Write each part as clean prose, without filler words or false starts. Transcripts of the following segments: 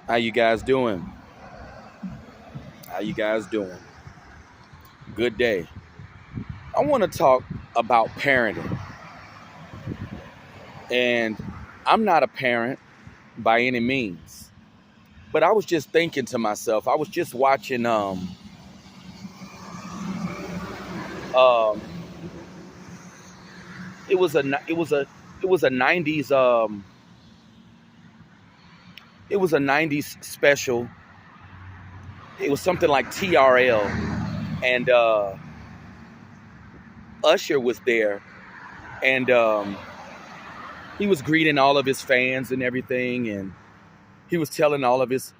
How you guys doing? How you guys doing? Good day. I want to talk about parenting. And I'm not a parent by any means. But I was just thinking to myself, I was just watching um it was a it was a it was a 90s it was a 90s special. It was something like TRL, and Usher was there, and he was greeting all of his fans and everything, and he was telling all of his,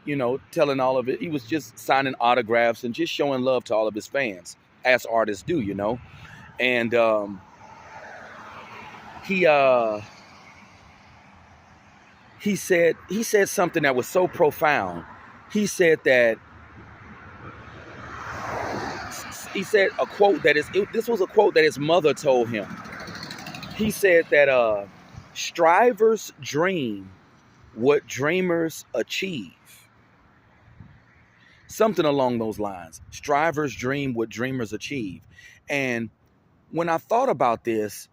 telling all of it. He was just signing autographs and just showing love to all of his fans, as artists do, And he he said something that was so profound. He said that he said a quote that this was a quote that his mother told him. He said that strivers dream what dreamers achieve. Something along those lines. Strivers dream what dreamers achieve. And when I thought about this,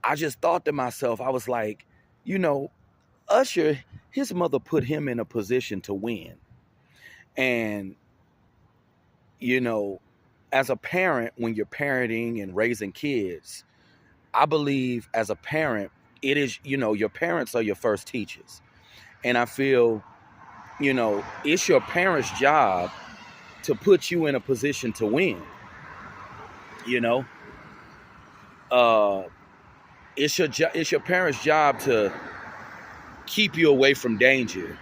I just thought to myself, I was like, Usher, his mother put him in a position to win. And, as a parent, when you're parenting and raising kids, I believe as a parent, it is, your parents are your first teachers. And I feel, it's your parents' job to put you in a position to win. You know, uh, it's your parents' job to keep you away from danger,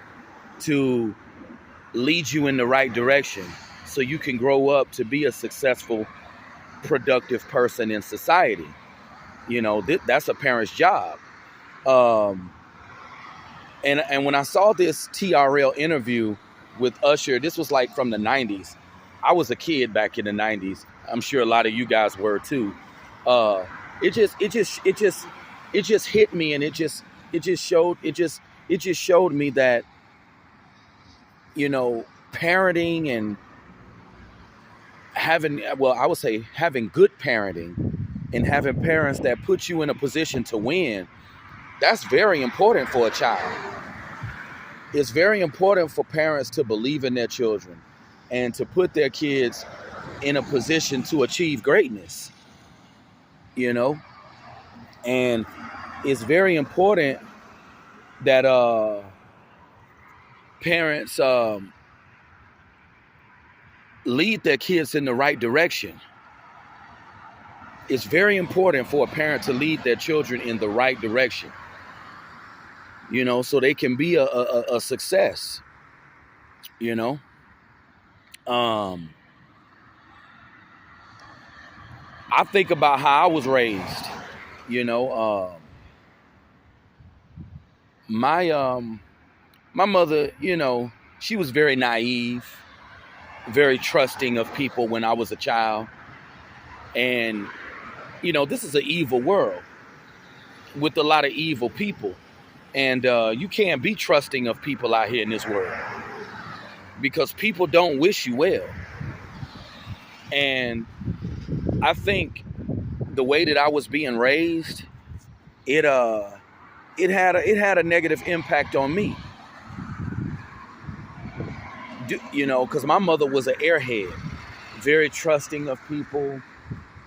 to lead you in the right direction, so you can grow up to be a successful, productive person in society. That's a parent's job. Um, and when I saw this TRL interview with Usher, this was like from the '90s. I was a kid back in the '90s. I'm sure a lot of you guys were too. Uh, it just hit me, and it just showed me that parenting and having, well, I would say having good parenting and having parents that put you in a position to win. That's very important for a child. It's very important for parents to believe in their children and to put their kids in a position to achieve greatness, you know? And it's very important that parents lead their kids in the right direction. It's very important for a parent to lead their children in the right direction, so they can be a success, you know. Um, I think about how I was raised, you know. My my mother, she was very naive, very trusting of people when I was a child. And, this is an evil world with a lot of evil people. And you can't be trusting of people out here in this world because people don't wish you well. And I think the way that I was being raised, it had a negative impact on me. Because my mother was an airhead, very trusting of people,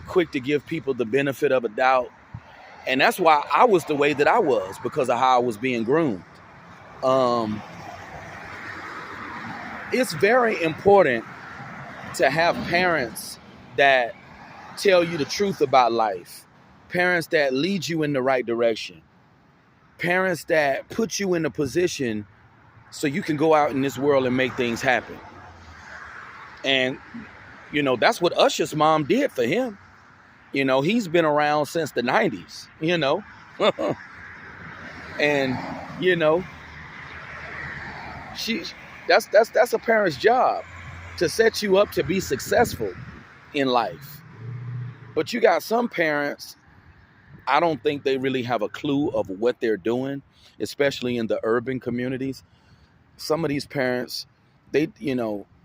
quick to give people the benefit of a doubt. And that's why I was the way that I was, because of how I was being groomed. It's very important to have parents that tell you the truth about life, parents that lead you in the right direction, parents that put you in a position so you can go out in this world and make things happen. And, that's what Usher's mom did for him. He's been around since the '90s, and, she that's a parent's job, to set you up to be successful in life. But you got some parents, I don't think they really have a clue of what they're doing, especially in the urban communities. some of these parents,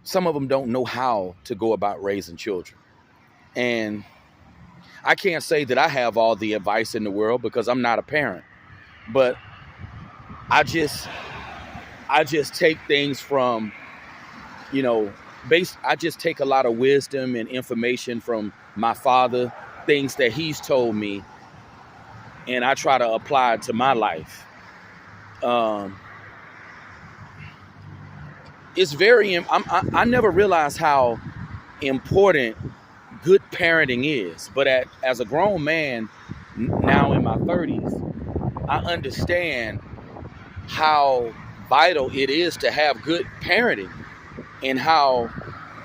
some of them don't know how to go about raising children. And I can't say that I have all the advice in the world because I'm not a parent, but I just take things from, I just take a lot of wisdom and information from my father, things that he's told me, and I try to apply it to my life. It's very, I never realized how important good parenting is, but as a grown man now in my 30s, I understand how vital it is to have good parenting and how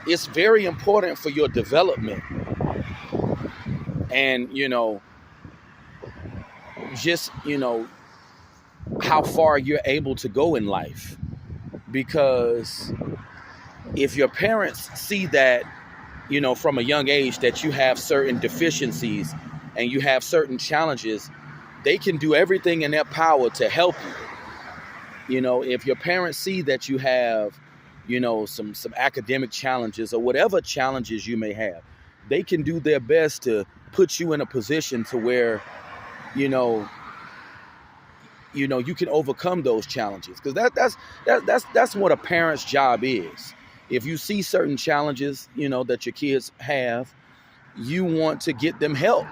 it's very important for your development. And, just, how far you're able to go in life. Because if your parents see that, from a young age that you have certain deficiencies and you have certain challenges, they can do everything in their power to help you. If your parents see that you have, some academic challenges or whatever challenges you may have, they can do their best to put you in a position to where, you can overcome those challenges. Because that's what a parent's job is. If you see certain challenges, that your kids have, you want to get them help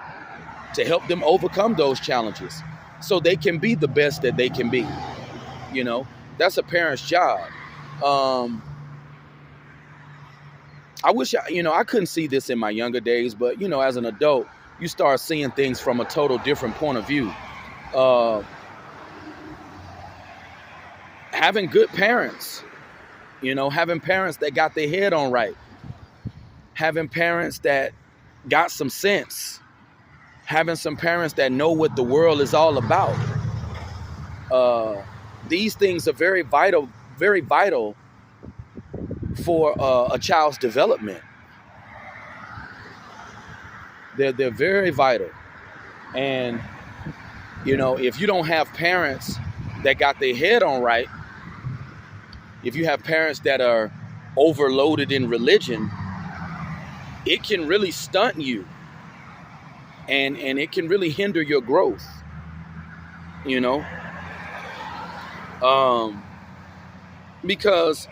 to help them overcome those challenges so they can be the best that they can be. That's a parent's job. I wish I couldn't see this in my younger days, but as an adult, you start seeing things from a total different point of view. Having good parents, having parents that got their head on right, having parents that got some sense, having some parents that know what the world is all about. These things are very vital for a child's development. They're very vital. And, if you don't have parents that got their head on right, if you have parents that are overloaded in religion, it can really stunt you. And it can really hinder your growth. Because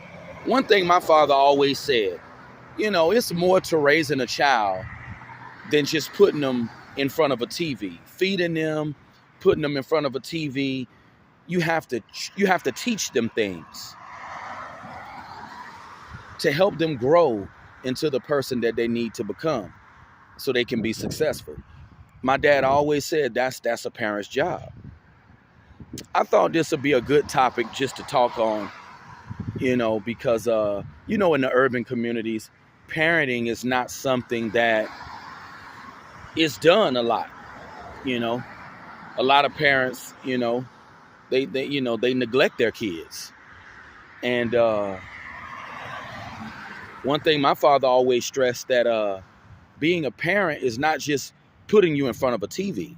one thing my father always said, it's more to raising a child than just putting them in front of a TV, feeding them, putting them in front of a TV. You have to teach them things to help them grow into the person that they need to become so they can be successful. My dad always said that's a parent's job. I thought this would be a good topic just to talk on, because, in the urban communities, parenting is not something that is done a lot. A lot of parents, they neglect their kids. And one thing my father always stressed, that being a parent is not just putting you in front of a TV.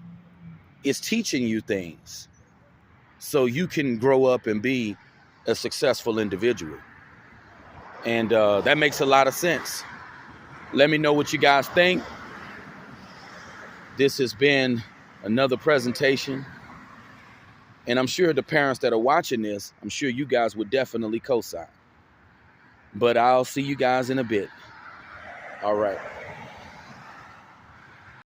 It's teaching you things so you can grow up and be a successful individual. And that makes a lot of sense. Let me know what you guys think. This has been another presentation. And I'm sure the parents that are watching this, I'm sure you guys would definitely co-sign. But I'll see you guys in a bit. All right.